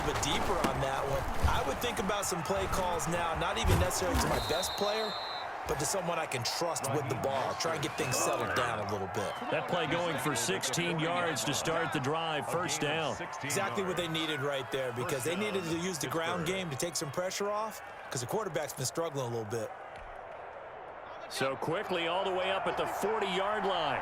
bit deeper on that one. I would think about some play calls now, not even necessarily to my best player, but to someone I can trust with the ball. Try and get things settled down a little bit. That play going for 16 yards to start the drive. First down. Exactly what they needed right there, because they needed to use the ground game to take some pressure off, because the quarterback's been struggling a little bit. So quickly all the way up at the 40-yard line.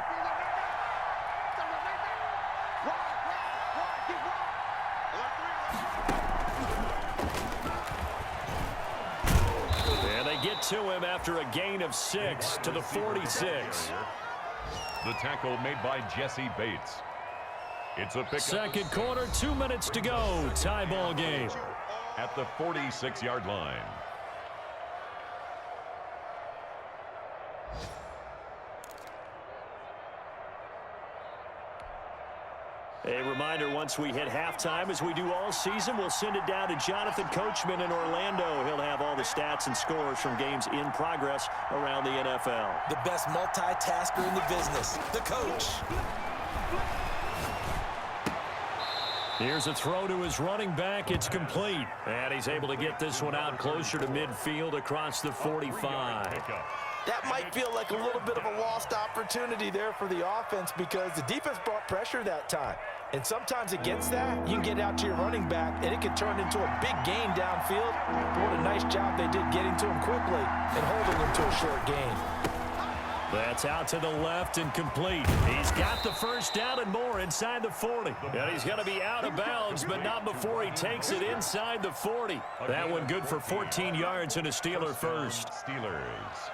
And they get to him after a gain of 6 to the 46. The tackle made by Jesse Bates. It's a pick. Second quarter, 2 minutes to go. Tie ball game. At the 46-yard line. A reminder, once we hit halftime, as we do all season, we'll send it down to Jonathan Coachman in Orlando. He'll have all the stats and scores from games in progress around the NFL. The best multitasker in the business, the coach. Here's a throw to his running back. It's complete. And he's able to get this one out closer to midfield across the 45. That might feel like a little bit of a lost opportunity there for the offense, because the defense brought pressure that time. And sometimes against that, you can get out to your running back, and it can turn into a big gain downfield. What a nice job they did getting to him quickly and holding him to a short gain. That's out to the left and complete. He's got the first down and more inside the 40. And he's going to be out of bounds, but not before he takes it inside the 40. That one good for 14 yards and a Steeler first. Steelers.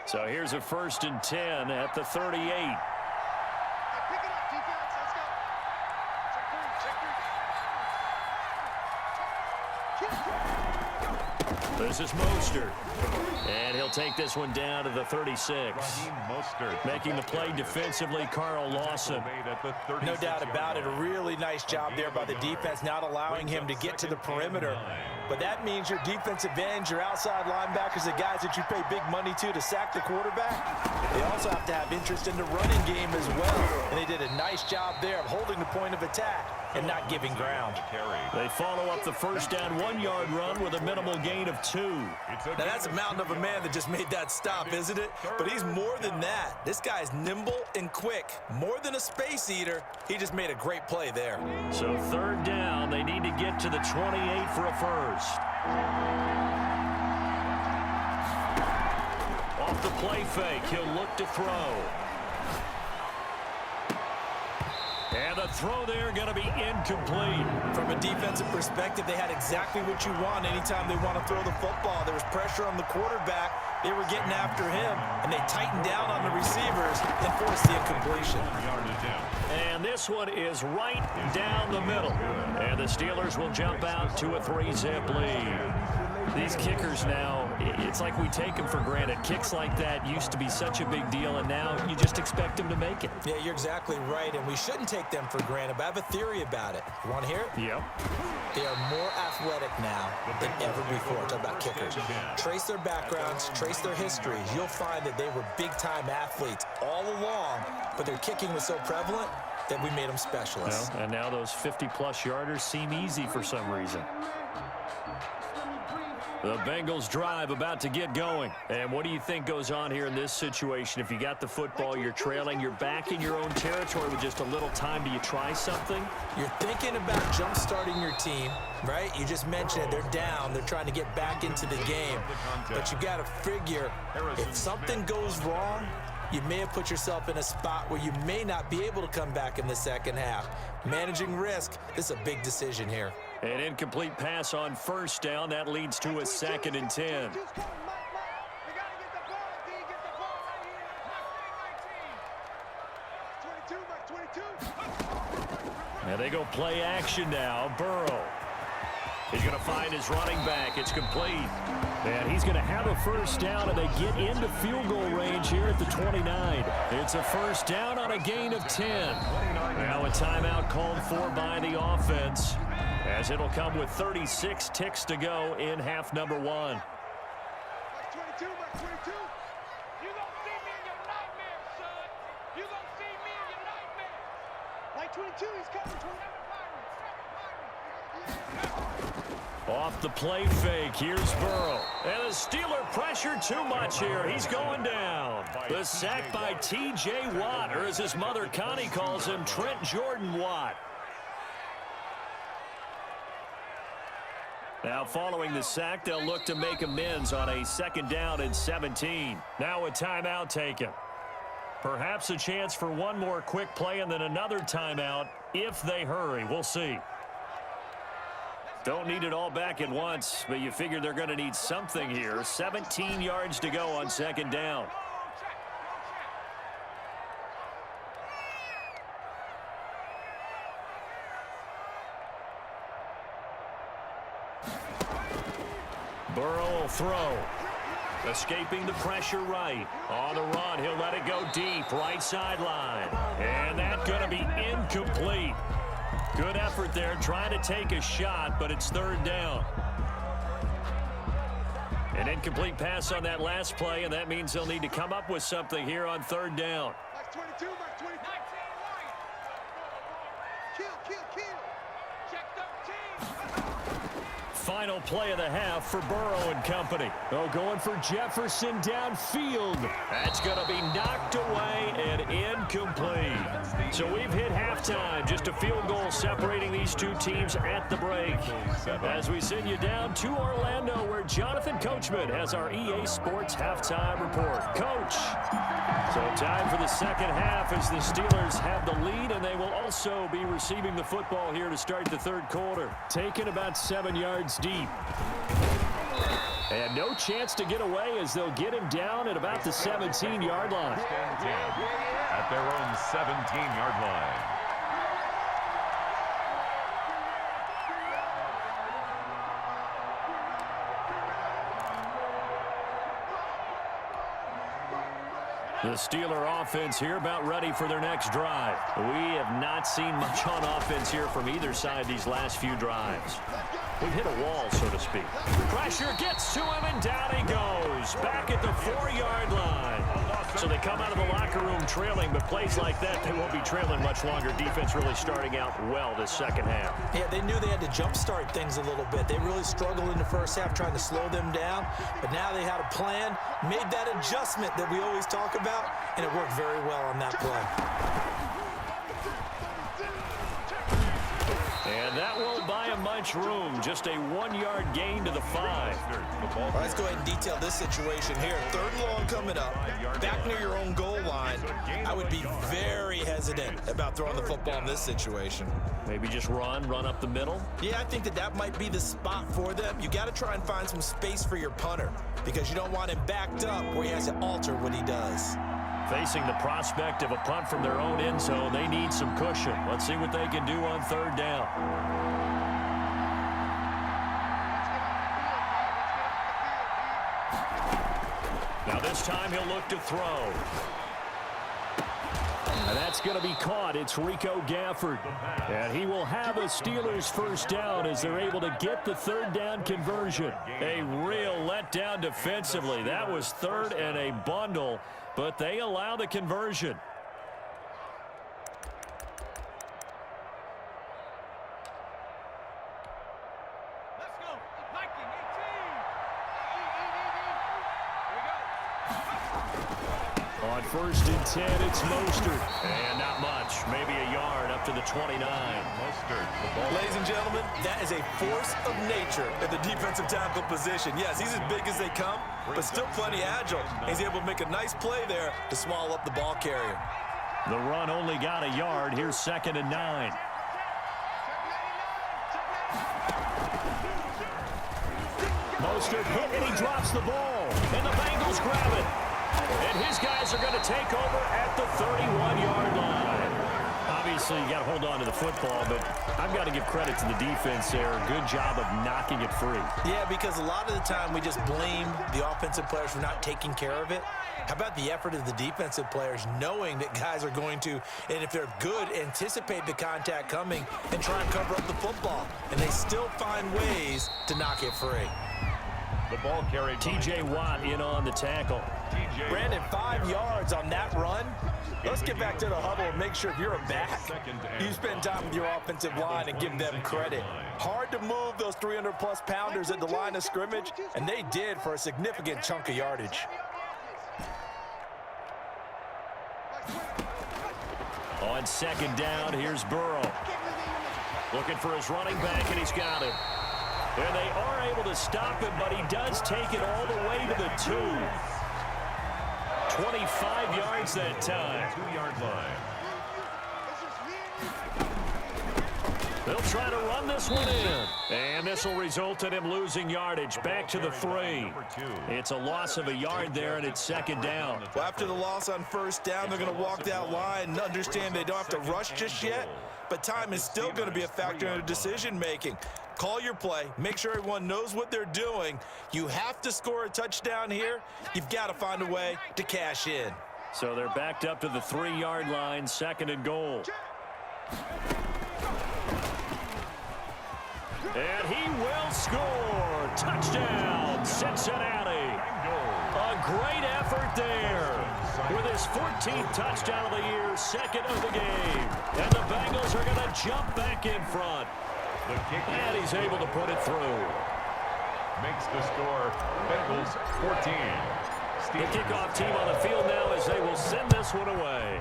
So here's a 1st and 10 at the 38. This is Mostert. And he'll take this one down to the 36. Making the play defensively, Carl Lawson. No doubt about it. A really nice job there by the defense, not allowing him to get to the perimeter. But that means your defensive ends, your outside linebackers, the guys that you pay big money to sack the quarterback, they also have to have interest in the running game as well. And they did a nice job there of holding the point of attack and not giving ground. They follow up the first down 1-yard run with a minimal gain of 2. Now that's a mountain of a man that just made that stop, isn't it? But he's more than that. This guy's nimble and quick. More than a space eater. He just made a great play there. So 3rd down, they need to get to the 28 for a first. Off the play fake, he'll look to throw. And the throw there going to be incomplete. From a defensive perspective, they had exactly what you want anytime they want to throw the football. There was pressure on the quarterback. They were getting after him, and they tightened down on the receivers and forced the incompletion. And this one is right down the middle. And the Steelers will jump out to a 3-zip lead. These kickers now, it's like we take them for granted. Kicks like that used to be such a big deal, and now you just expect them to make it. Yeah, you're exactly right, and we shouldn't take them for granted, but I have a theory about it. You want to hear it? Yep. They are more athletic now than ever before. Talk about kickers. Trace their backgrounds, trace their histories. You'll find that they were big-time athletes all along, but their kicking was so prevalent that we made them specialists. Well, and now those 50-plus yarders seem easy for some reason. The Bengals drive about to get going. And what do you think goes on here in this situation? If you got the football, you're trailing, you're back in your own territory with just a little time. Do you try something? You're thinking about jump-starting your team, right? You just mentioned it. They're down. They're trying to get back into the game. But you got to figure, if something goes wrong, you may have put yourself in a spot where you may not be able to come back in the second half. Managing risk, this is a big decision here. An incomplete pass on 1st down. That leads to a 2nd and 10. And they go play action now. Burrow. He's going to find his running back. It's complete. And he's going to have a 1st down, and they get into field goal range here at the 29. It's a 1st down on a gain of 10. Now a timeout called for by the offense, as it'll come with 36 ticks to go in half number 1. 22, 22. You gonna see me in your nightmares, son. You gonna see me in your nightmares. Like 22, he's coming 29. Off the play fake, here's Burrow. And the Steeler pressure too much here. He's going down. The sack by T.J. Watt, or as his mother Connie calls him, Trent Jordan Watt. Now following the sack, they'll look to make amends on a 2nd down and 17. Now a timeout taken. Perhaps a chance for one more quick play and then another timeout if they hurry. We'll see. Don't need it all back at once, but you figure they're going to need something here. 17 yards to go on 2nd down. Burrow will throw. Escaping the pressure right. On the run, he'll let it go deep. Right sideline. And that's going to be incomplete. Good effort there, trying to take a shot, but it's 3rd down. An incomplete pass on that last play, and that means they'll need to come up with something here on 3rd down. Max 22, Max 22. Kill. Check 13. Final play of the half for Burrow and company. Oh, going for Jefferson downfield. That's going to be knocked away and incomplete. So we've hit halftime. Just a field goal separating these two teams at the break. As we send you down to Orlando, where Jonathan Coachman has our EA Sports halftime report. Coach. So time for the 2nd half as the Steelers have the lead, and they will also be receiving the football here to start the 3rd quarter. Taken about 7 yards deep. And no chance to get away as they'll get him down at about the 17-yard line. At their own 17-yard line. The Steeler offense here about ready for their next drive. We have not seen much on offense here from either side these last few drives. We've hit a wall, so to speak. Pressure gets to him, and down he goes. Back at the 4-yard line. So they come out of the locker room trailing, but plays like that, they won't be trailing much longer. Defense really starting out well this 2nd half. Yeah, they knew they had to jumpstart things a little bit. They really struggled in the 1st half trying to slow them down, but now they had a plan, made that adjustment that we always talk about, and it worked very well on that play. And that won't buy him much room. Just a 1-yard gain to the 5. Well, let's go ahead and detail this situation here. 3rd and long coming up, back near your own goal line. I would be very hesitant about throwing the football in this situation. Maybe just run up the middle? Yeah, I think that might be the spot for them. You got to try and find some space for your punter because you don't want him backed up where he has to alter what he does. Facing the prospect of a punt from their own end zone, they need some cushion. Let's see what they can do on 3rd down. Now this time he'll look to throw. And that's going to be caught. It's Rico Gafford. And he will have a Steelers 1st down as they're able to get the 3rd down conversion. A real letdown defensively. That was 3rd and a bundle, but they allow the conversion. Let's go. Viking 18. On 1st and 10, it's Mostert. And not much. Maybe a yard up to the 29. Ladies and gentlemen, that is a force of nature at the defensive tackle position. Yes, he's as big as they come, but still plenty agile. He's able to make a nice play there to swallow up the ball carrier. The run only got a yard. Here's 2nd and 9. Mostert hit, and he drops the ball. And the Bengals grab it. And his guys are going to take over at the 31-yard line. Obviously, you got to hold on to the football, but I've got to give credit to the defense there. Good job of knocking it free. Yeah, because a lot of the time we just blame the offensive players for not taking care of it. How about the effort of the defensive players knowing that guys are going to, and if they're good, anticipate the contact coming and try and cover up the football. And they still find ways to knock it free. The ball carried. T.J. Watt in on the tackle. Brandon, 5 yards on that run. Let's get back to the huddle and make sure if you're a back, you spend time with your offensive line and give them credit. Hard to move those 300-plus pounders at the line of scrimmage, and they did for a significant chunk of yardage. On second down, here's Burrow. Looking for his running back, and he's got him. And they are able to stop him, but he does take it all the way to the 2. 25 yards that time. 2-yard line. They'll try to run this one in. And this will result in him losing yardage. Back to the 3. It's a loss of a yard there, and it's second down. Well, after the loss on first down, they're going to walk that line and understand they don't have to rush just yet. But time is still going to be a factor in the decision-making. Call your play. Make sure everyone knows what they're doing. You have to score a touchdown here. You've got to find a way to cash in. So they're backed up to the 3-yard line, second and goal. And he will score. Touchdown, Cincinnati. A great effort there. With his 14th touchdown of the year, second of the game. And the Bengals are going to jump back in front. And he's able to put it through. Makes the score Bengals 14. The kickoff team on the field now as they will send this one away.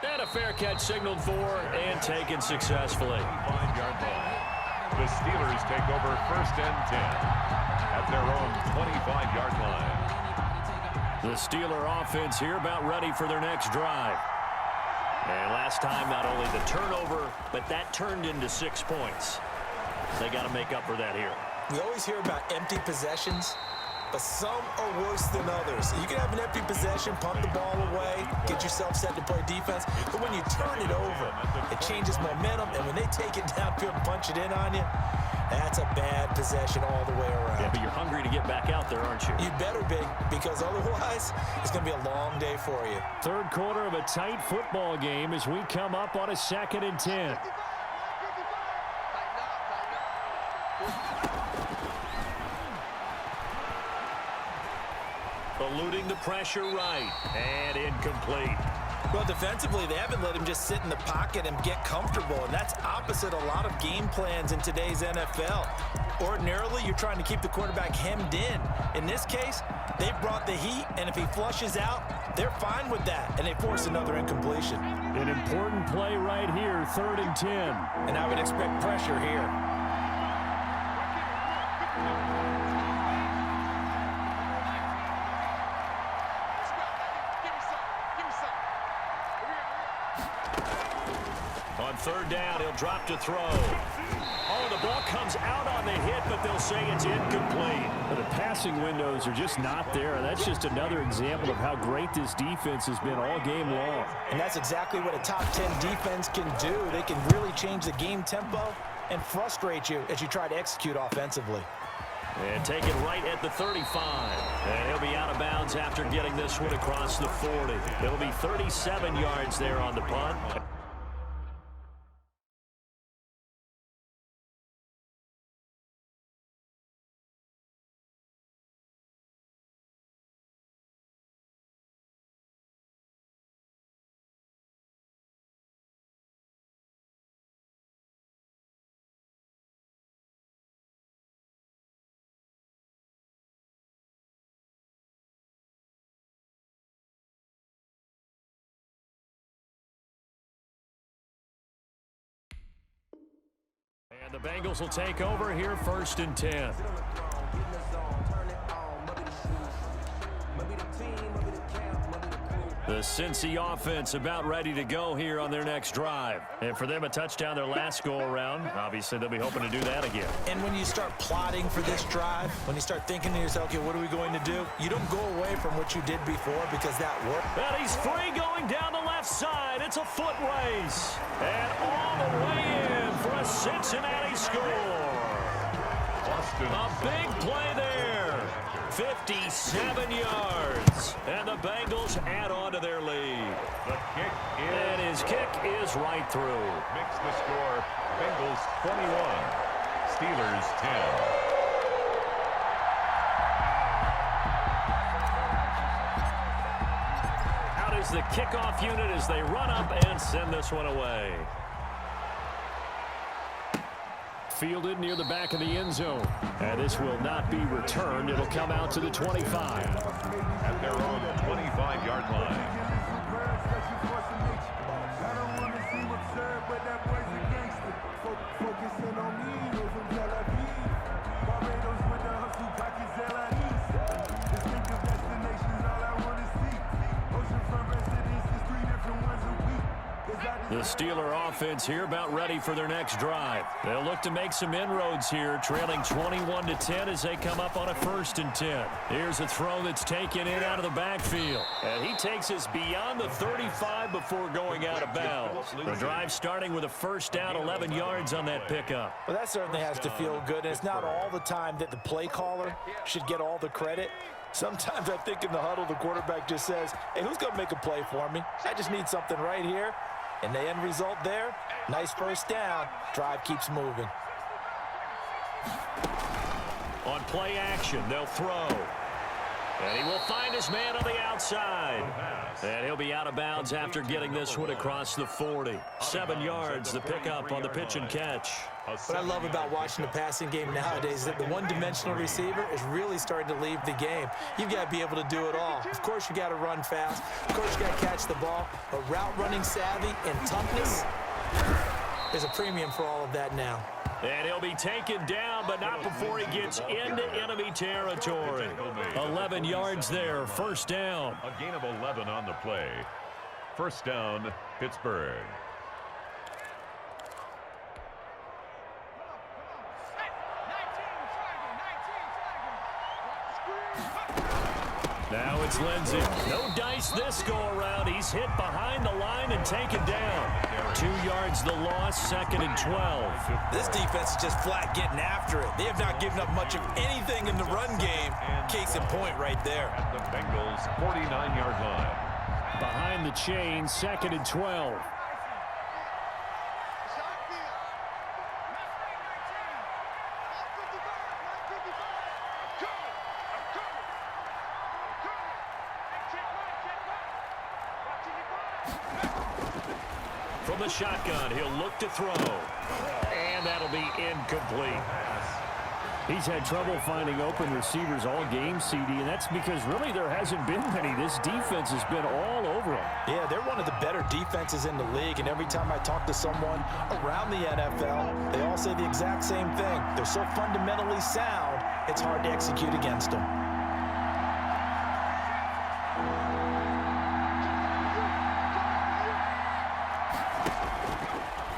And a fair catch signaled for and taken successfully. 5-yard line. The Steelers take over first and 10 at their own 25-yard line. The Steeler offense here about ready for their next drive. And last time, not only the turnover, but that turned into 6 points. They got to make up for that here. We always hear about empty possessions, but some are worse than others. You can have an empty possession, punt the ball away, get yourself set to play defense, but when you turn it over, it changes momentum, and when they take it downfield and punch it in on you, that's a bad possession all the way around. Yeah, but you're hungry to get back out there, aren't you? You better be, because otherwise, it's going to be a long day for you. Third quarter of a tight football game as we come up on a 2nd and 10. Eluding the pressure right, and incomplete. Well, defensively, they haven't let him just sit in the pocket and get comfortable, and that's opposite a lot of game plans in today's NFL. Ordinarily, you're trying to keep the quarterback hemmed in. In this case, they brought the heat, and if he flushes out, they're fine with that, and they force another incompletion. An important play right here, 3rd and 10. And I would expect pressure here. On 3rd down, he'll drop to throw. Oh, the ball comes out on the hit, but they'll say it's incomplete. But the passing windows are just not there. And that's just another example of how great this defense has been all game long. And that's exactly what a top 10 defense can do. They can really change the game tempo and frustrate you as you try to execute offensively. And take it right at the 35. And he'll be out of bounds after getting this one across the 40. It'll be 37 yards there on the punt. And the Bengals will take over here, 1st and 10. The Cincy offense about ready to go here on their next drive. And for them, a touchdown their last go-around. Obviously, they'll be hoping to do that again. And when you start plotting for this drive, when you start thinking to yourself, okay, what are we going to do? You don't go away from what you did before because that worked. And he's free going down the left side. It's a foot race. And all the way in for a Cincinnati score. A big play there. 57 yards. And the Bengals add on to their lead. The kick is... And his kick is right through. Makes the score Bengals 21. Steelers 10. Out is the kickoff unit as they run up and send this one away. Fielded near the back of the end zone. And this will not be returned. It'll come out to the 25. At their own 25-yard line. The Steeler offense here about ready for their next drive. They'll look to make some inroads here, trailing 21-10 as they come up on a 1st and 10. Here's a throw that's taken in out of the backfield. And he takes us beyond the 35 before going out of bounds. The drive starting with a 1st down, 11 yards on that pickup. Well, that certainly has to feel good. And it's not all the time that the play caller should get all the credit. Sometimes I think in the huddle, the quarterback just says, hey, who's going to make a play for me? I just need something right here. And the end result there, nice 1st down. Drive keeps moving. On play action, they'll throw. And he will find his man on the outside. And he'll be out of bounds after getting this one across the 40. 7 yards, the pickup on the pitch and catch. What I love about watching the passing game nowadays is that the one-dimensional receiver is really starting to leave the game. You've got to be able to do it all. Of course, you got to run fast. Of course, you got to catch the ball. But route running savvy and toughness is a premium for all of that now. And he'll be taken down, but not before he gets into enemy territory. 11 yards there, 1st down. A gain of 11 on the play. 1st down, Pittsburgh. Now it's Lindsey. No dice this go-around. He's hit behind the line and taken down. 2 yards the loss, 2nd and 12. This defense is just flat getting after it. They have not given up much of anything in the run game. Case in point right there. At the Bengals' 49-yard line. Behind the chain, 2nd and 12. From the shotgun, he'll look to throw. And that'll be incomplete. He's had trouble finding open receivers all game, CD, and that's because really there hasn't been many. This defense has been all over them. Yeah, they're one of the better defenses in the league, and every time I talk to someone around the NFL, they all say the exact same thing. They're so fundamentally sound, it's hard to execute against them.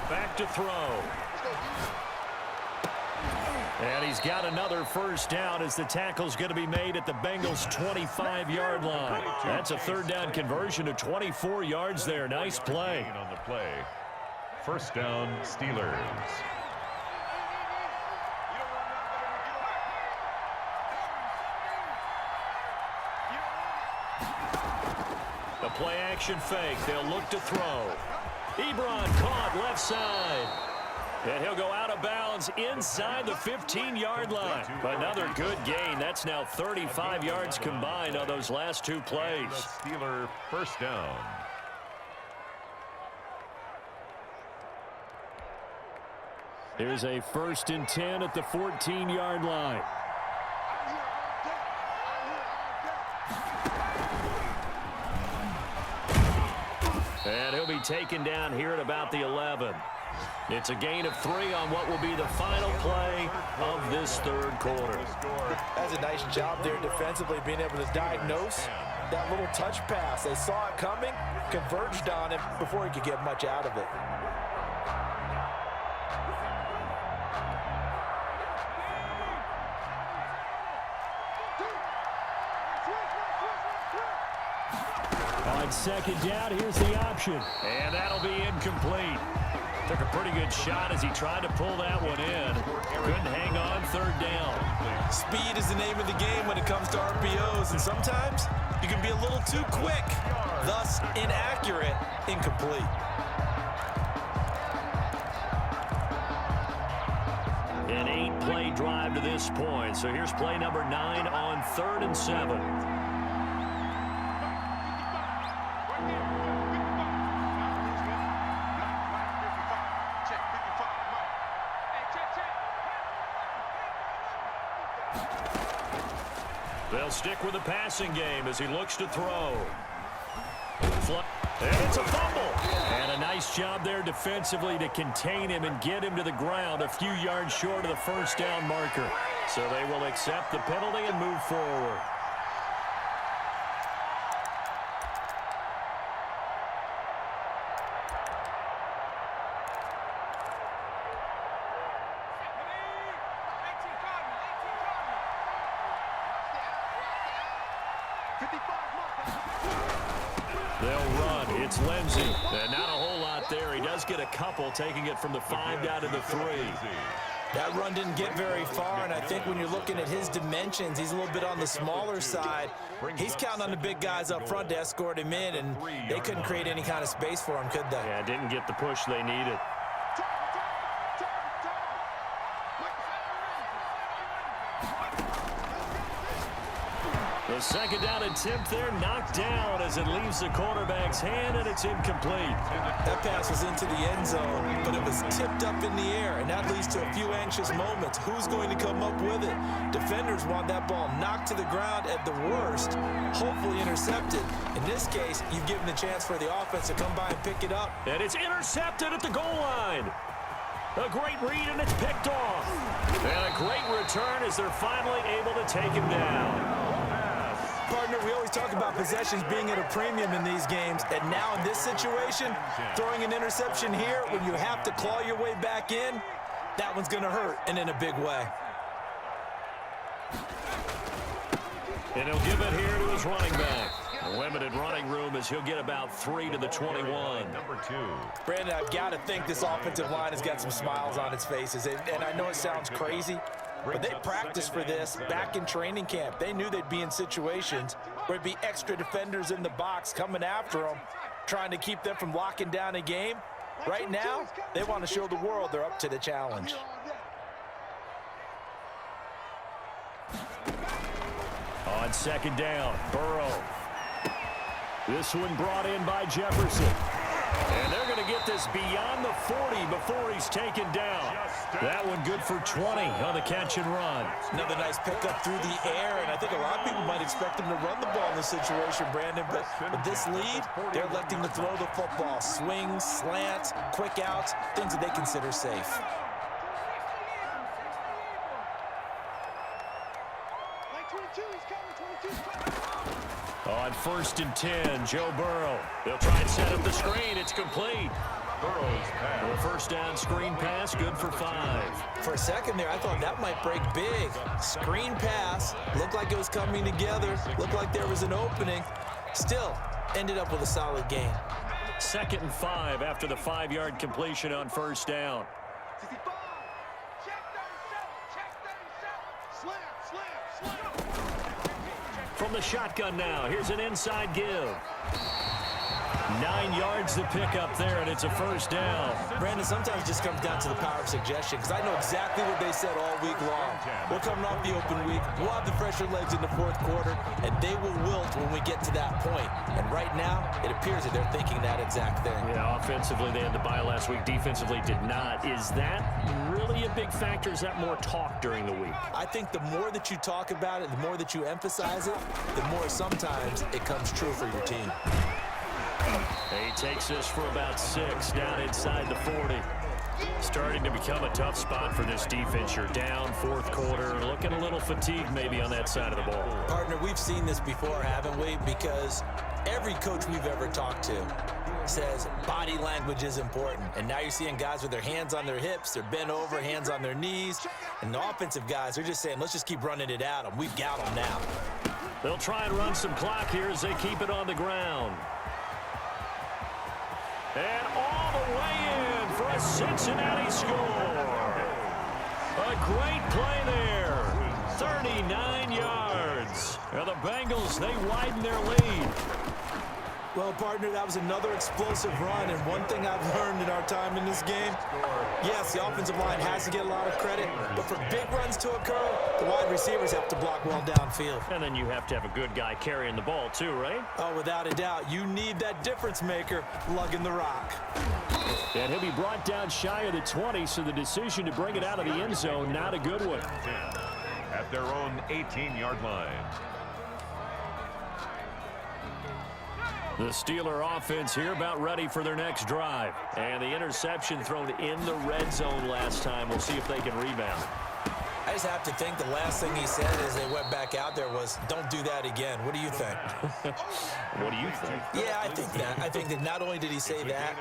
Back to throw. And he's got another 1st down as the tackle's going to be made at the Bengals' 25-yard line. That's a 3rd down conversion to 24 yards there. Nice play. On the play. 1st down, Steelers. The play action fake. They'll look to throw. Ebron caught left side. And he'll go out of bounds inside the 15-yard line. Another good gain. That's now 35 yards combined on those last 2 plays. The Steeler 1st down. Here's a 1st and 10 at the 14-yard line. And he'll be taken down here at about the 11. It's a gain of 3 on what will be the final play of this 3rd quarter. That's a nice job there defensively, being able to diagnose that little touch pass. They saw it coming, converged on it before he could get much out of it. On 2nd down, here's the option. And that'll be incomplete. Took a pretty good shot as he tried to pull that one in. Couldn't hang on 3rd down. Speed is the name of the game when it comes to RPOs, and sometimes you can be a little too quick, thus inaccurate, incomplete. An drive to this point. So here's play number 9 on 3rd and 7. They'll stick with the passing game as he looks to throw. And it's a fumble. And a nice job there defensively to contain him and get him to the ground a few yards short of the first down marker. So they will accept the penalty and move forward. They'll run. It's Lindsey. And not a whole lot there. He does get a couple, taking it from the 5 down to the 3. That run didn't get very far, and I think when you're looking at his dimensions, he's a little bit on the smaller side. He's counting on the big guys up front to escort him in, and they couldn't create any kind of space for him, could they? Yeah, didn't get the push they needed. The second down attempt there knocked down as it leaves the quarterback's hand, and it's incomplete. That pass was into the end zone, but it was tipped up in the air, and that leads to a few anxious moments. Who's going to come up with it? Defenders want that ball knocked to the ground at the worst, hopefully intercepted. In this case, you've given the chance for the offense to come by and pick it up. And it's intercepted at the goal line. A great read, and it's picked off. And a great return as they're finally able to take him down. Partner, we always talk about possessions being at a premium in these games, and now in this situation, throwing an interception here when you have to claw your way back in, that one's going to hurt, and in a big way. And he'll give it here to his running back. A limited running room as he'll get about 3 to the 21. Number 2. Brandon, I've got to think this offensive line has got some smiles on its faces, and I know it sounds crazy, but they practiced for this back in training camp. They knew they'd be in situations where it'd be extra defenders in the box coming after them, trying to keep them from locking down a game. Right now, they want to show the world they're up to the challenge. On second down, Burrow. This one brought in by Jefferson. And they're going to get this beyond the 40 before he's taken down. That one good for 20 on the catch and run. Another nice pickup through the air, and I think a lot of people might expect him to run the ball in this situation, Brandon, but with this lead, they're electing to throw the football. Swings, slants, quick outs, things that they consider safe. On 1st and 10, Joe Burrow. They'll try and set up the screen. It's complete. Burrow's pass. The first down screen pass, good for 5. For a second there, I thought that might break big. Screen pass, looked like it was coming together, looked like there was an opening. Still, ended up with a solid gain. 2nd and 5 after the 5-yard completion on first down. From the shotgun now, here's an inside give. 9 yards to pick up there, and it's a first down. Brandon, sometimes it just comes down to the power of suggestion, because I know exactly what they said all week long. We're coming off the open week. We'll have the fresher legs in the fourth quarter, and they will wilt when we get to that point. And right now, it appears that they're thinking that exact thing. Yeah, offensively, they had the bye last week. Defensively, did not. Is that really a big factor? Is that more talk during the week? I think the more that you talk about it, the more that you emphasize it, the more sometimes it comes true for your team. He takes this for about 6 down inside the 40. Starting to become a tough spot for this defense. You're down fourth quarter, looking a little fatigued maybe on that side of the ball. Partner, we've seen this before, haven't we? Because every coach we've ever talked to says body language is important. And now you're seeing guys with their hands on their hips, they're bent over, hands on their knees. And the offensive guys are just saying, let's just keep running it at them. We've got them now. They'll try and run some clock here as they keep it on the ground. And all the way in for a Cincinnati score. A great play there. 39 yards. And the Bengals, they widen their lead. Well, partner, that was another explosive run, and one thing I've learned in our time in this game, yes, the offensive line has to get a lot of credit, but for big runs to occur, the wide receivers have to block well downfield. And then you have to have a good guy carrying the ball too, right? Oh, without a doubt. You need that difference maker lugging the rock. And he'll be brought down shy of the 20, so the decision to bring it out of the end zone, not a good one. At their own 18-yard line. The Steeler offense here about ready for their next drive. And the interception thrown in the red zone last time. We'll see if they can rebound. I just have to think the last thing he said as they went back out there was, don't do that again. What do you think? What do you think? Yeah, I think that. I think that not only did he say that,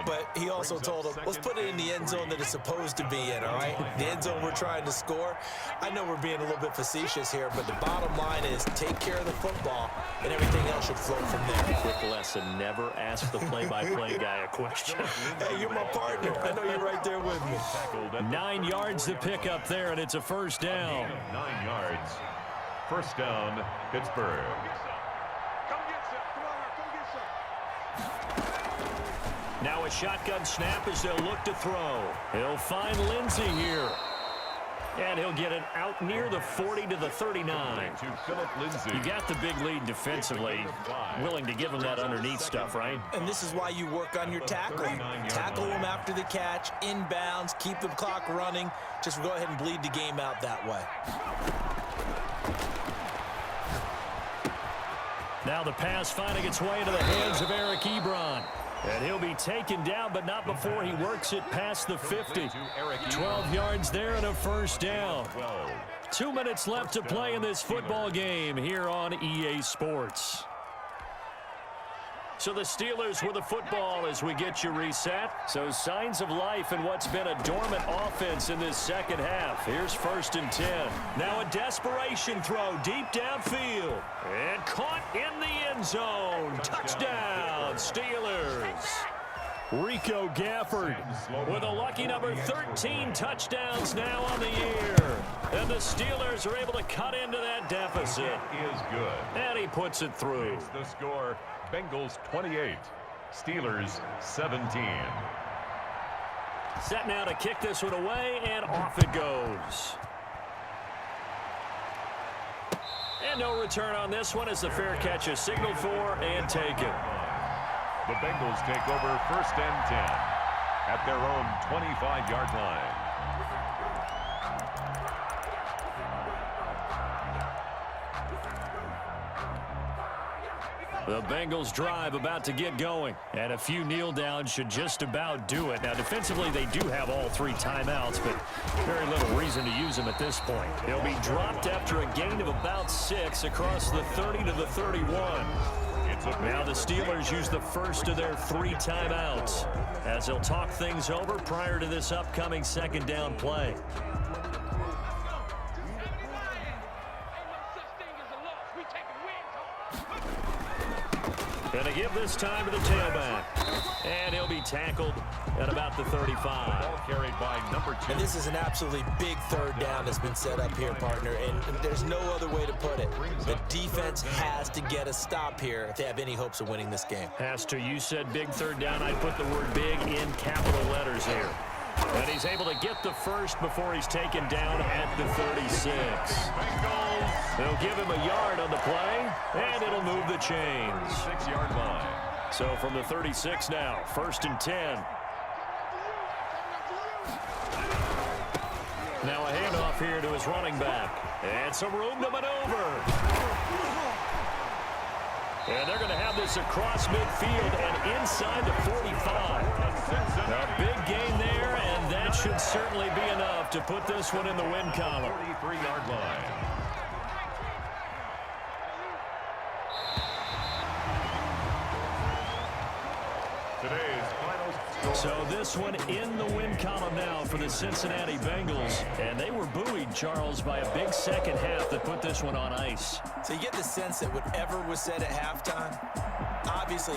but he also told him, let's put it in the end zone that it's supposed to be in, all right? The end zone we're trying to score. I know we're being a little bit facetious here, but the bottom line is take care of the football, and everything else should flow from there. Quick lesson, never ask the play-by-play guy a question. Hey, you're my partner. I know you're right there with me. 9 yards to pick up there, and it's a first down. 9 yards. First down, Pittsburgh. Come get some. Come on, come get some. Now a shotgun snap as they'll look to throw. He'll find Lindsey here. And he'll get it out near the 40 to the 39. To Philip Lindsay. You got the big lead defensively. Willing to give him that underneath stuff, right? And this is why you work on your tackling. Tackle them after the catch, inbounds, keep the clock running. Just go ahead and bleed the game out that way. Now the pass finding its way into the hands of Eric Ebron. And he'll be taken down, but not before he works it past the 50. 12 yards there and a first down. 2 minutes left to play in this football game here on EA Sports. So the Steelers with the football as we get you reset. So signs of life in what's been a dormant offense in this second half. Here's 1st and 10. Now a desperation throw deep downfield. And caught in the end zone. Touchdown, Steelers. Rico Gafford with a lucky number 13 touchdowns now on the year. And the Steelers are able to cut into that deficit. Is good. And he puts it through. It's the score, Bengals 28, Steelers 17. Set now to kick this one away, and off it goes. And no return on this one as the fair catch is signaled for and taken. The Bengals take over 1st and 10 at their own 25-yard line. The Bengals drive about to get going, and a few kneel downs should just about do it. Now, defensively, they do have all 3 timeouts, but very little reason to use them at this point. They'll be dropped after a gain of about 6 across the 30 to the 31. Now the Steelers use the first of their 3 timeouts as they'll talk things over prior to this upcoming 2nd down play. Going to give this time to the tailback. And he'll be tackled at about the 35. Ball carried by number 2. And this is an absolutely big 3rd down that's been set up here, partner. And there's no other way to put it. The defense has to get a stop here if they have any hopes of winning this game. Has to. You said big 3rd down. I put the word big in capital letters here. And he's able to get the first before he's taken down at the 36. They'll give him a yard on the play, and it'll move the chains. 6-yard line. So from the 36 now, 1st and 10. Now a handoff here to his running back. And some room to maneuver. And they're going to have this across midfield and inside the 45. A big gain there, and that should certainly be enough to put this one in the win column. 43-yard line. Today's final score. So this one in the win column now for the Cincinnati Bengals. And they were buoyed, Charles, by a big second half that put this one on ice. So you get the sense that whatever was said at halftime, obviously